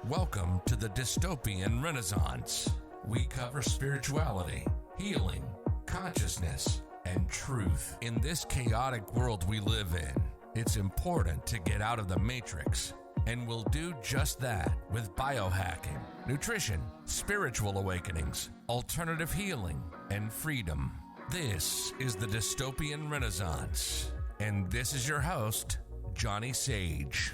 Welcome to the Dystopian Renaissance. We cover spirituality, healing, consciousness, and truth. In this chaotic world we live in, it's important to get out of the matrix, and we'll do just that with biohacking, nutrition, spiritual awakenings, alternative healing, and freedom. This is the Dystopian Renaissance, and this is your host, Johnny Sage.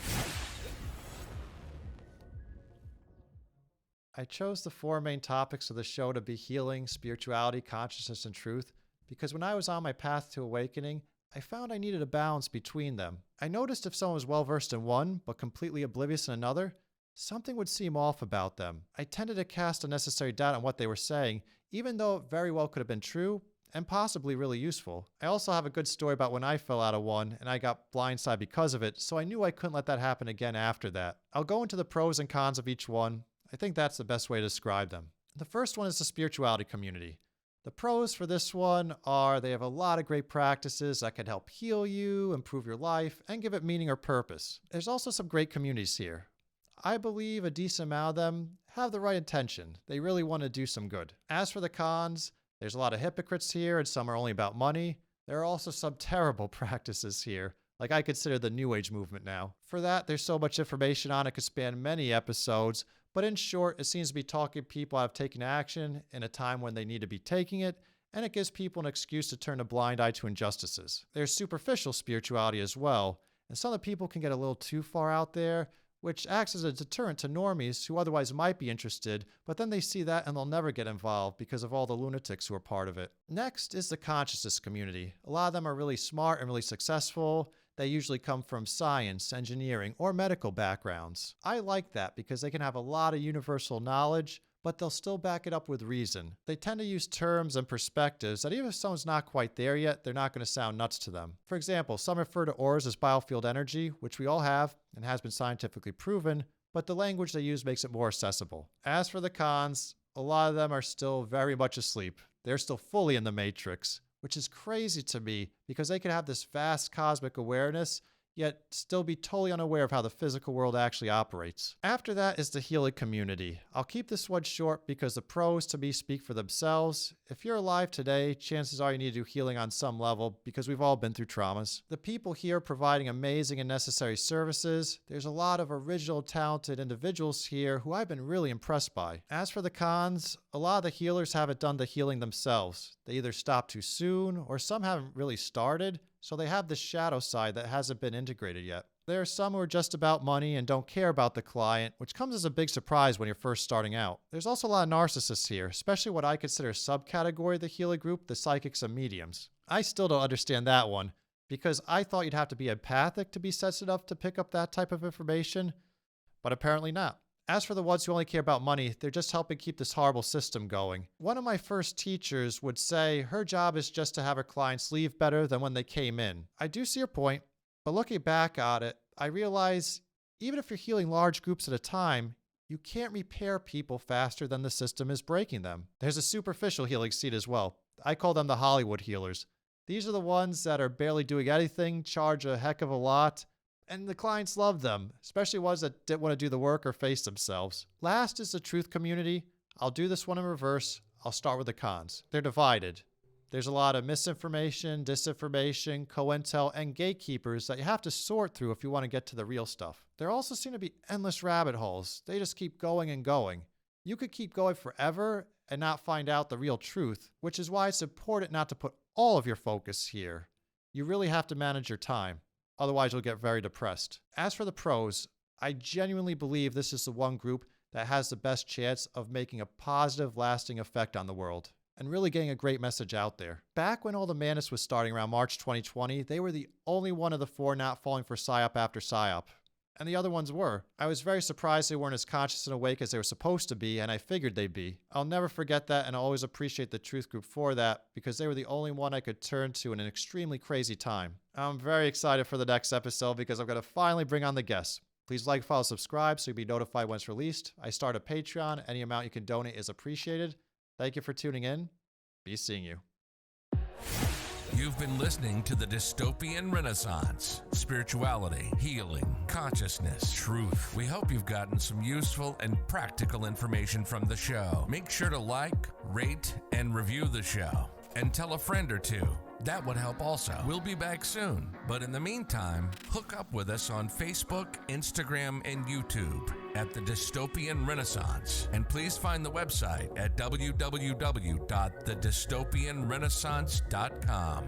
I chose the four main topics of the show to be healing, spirituality, consciousness, and truth because when I was on my path to awakening, I found I needed a balance between them. I noticed if someone was well-versed in one, but completely oblivious in another, something would seem off about them. I tended to cast unnecessary doubt on what they were saying, even though it very well could have been true and possibly really useful. I also have a good story about when I fell out of one and I got blindsided because of it, so I knew I couldn't let that happen again after that. I'll go into the pros and cons of each one. I think that's the best way to describe them. The first one is the spirituality community. The pros for this one are they have a lot of great practices that can help heal you, improve your life, and give it meaning or purpose. There's also some great communities here. I believe a decent amount of them have the right intention. They really want to do some good. As for the cons, there's a lot of hypocrites here and some are only about money. There are also some terrible practices here. Like I consider the New Age movement now. For that, there's so much information on it could span many episodes, but in short, it seems to be talking people out of taking action in a time when they need to be taking it, and it gives people an excuse to turn a blind eye to injustices. There's superficial spirituality as well, and some of the people can get a little too far out there, which acts as a deterrent to normies who otherwise might be interested, but then they see that and they'll never get involved because of all the lunatics who are part of it. Next is the consciousness community. A lot of them are really smart and really successful. They usually come from science, engineering, or medical backgrounds. I like that because they can have a lot of universal knowledge, but they'll still back it up with reason. They tend to use terms and perspectives that even if someone's not quite there yet, they're not going to sound nuts to them. For example, some refer to auras as biofield energy, which we all have and has been scientifically proven, but the language they use makes it more accessible. As for the cons, a lot of them are still very much asleep. They're still fully in the matrix, which is crazy to me because they could have this vast cosmic awareness, yet still be totally unaware of how the physical world actually operates. After that is the healing community. I'll keep this one short because the pros to me speak for themselves. If you're alive today, chances are you need to do healing on some level because we've all been through traumas. The people here are providing amazing and necessary services. There's a lot of original, talented individuals here who I've been really impressed by. As for the cons, a lot of the healers haven't done the healing themselves. They either stopped too soon or some haven't really started, so they have this shadow side that hasn't been integrated yet. There are some who are just about money and don't care about the client, which comes as a big surprise when you're first starting out. There's also a lot of narcissists here, especially what I consider a subcategory of the healing group, the psychics and mediums. I still don't understand that one, because I thought you'd have to be empathic to be sensitive enough to pick up that type of information, but apparently not. As for the ones who only care about money, they're just helping keep this horrible system going. One of my first teachers would say her job is just to have her clients leave better than when they came in. I do see your point, but looking back at it, I realize even if you're healing large groups at a time, you can't repair people faster than the system is breaking them. There's a superficial healing seed as well. I call them the Hollywood healers. These are the ones that are barely doing anything, charge a heck of a lot, and the clients love them, especially ones that didn't want to do the work or face themselves. Last is the truth community. I'll do this one in reverse. I'll start with the cons. They're divided. There's a lot of misinformation, disinformation, co-intel, and gatekeepers that you have to sort through if you want to get to the real stuff. There also seem to be endless rabbit holes. They just keep going and going. You could keep going forever and not find out the real truth, which is why it's important not to put all of your focus here. You really have to manage your time. Otherwise, you'll get very depressed. As for the pros, I genuinely believe this is the one group that has the best chance of making a positive, lasting effect on the world and really getting a great message out there. Back when all the madness was starting around March 2020, they were the only one of the four not falling for PSYOP after PSYOP. And the other ones were. I was very surprised they weren't as conscious and awake as they were supposed to be, and I figured they'd be. I'll never forget that, and I'll always appreciate the Truth Group for that, because they were the only one I could turn to in an extremely crazy time. I'm very excited for the next episode because I'm going to finally bring on the guests. Please like, follow, subscribe so you'll be notified when it's released. I start a Patreon. Any amount you can donate is appreciated. Thank you for tuning in. Be seeing you. You've been listening to the Dystopian Renaissance. Spirituality, healing, consciousness, truth. We hope you've gotten some useful and practical information from the show. Make sure to like, rate, and review the show. And tell a friend or two. That would help also. We'll be back soon. But in the meantime, hook up with us on Facebook, Instagram, and YouTube at the Dystopian Renaissance. And please find the website at www.thedystopianrenaissance.com.